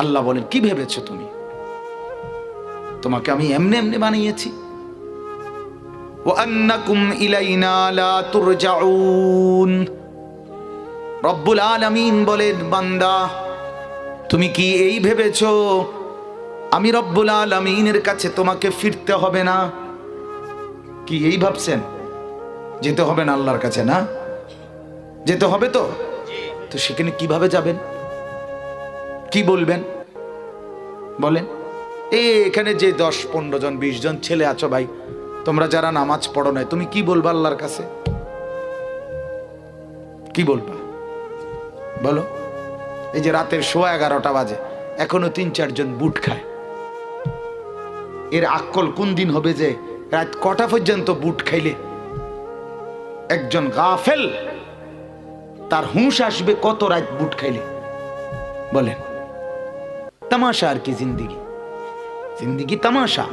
আল্লাহ বলেন, কি ভেবেছো তুমি? তোমাকে আমি এমনি এমনি বানিয়েছি। ওয়া আন্নাকুম ইলাইনা লা তুরজাউন। রব্বুল আলামিন বলেন, বান্দা তুমি কি এই ভেবেছো আমি রব্বুল আলামিনের কাছে তোমাকে ফিরতে হবে না? কি এই ভাবছেন যেতে হবে না আল্লাহর কাছে? না, যেতে হবে। তো তো সেখানে কিভাবে যাবেন, কি বলবেন বলেন? এখানে যে 10-15 জন 20 জন ছেলে আছো ভাই, তোমরা যারা নামাজ পড়ো না, তুমি কি বলবা আল্লাহর কাছে? কি বলবা বলো? এই যে রাতের 11:15 বাজে, এখনো 3-4 জন বুট খায়। এর আক্কল কোন দিন হবে যে রাত কটা পর্যন্ত বুট খাইলে একজন গাফেল তার হুঁশ আসবে কত রাত বুট খাইলে? বলেন। তামাশা আর কি জিন্দিগি, জিন্দিগি তামাশা।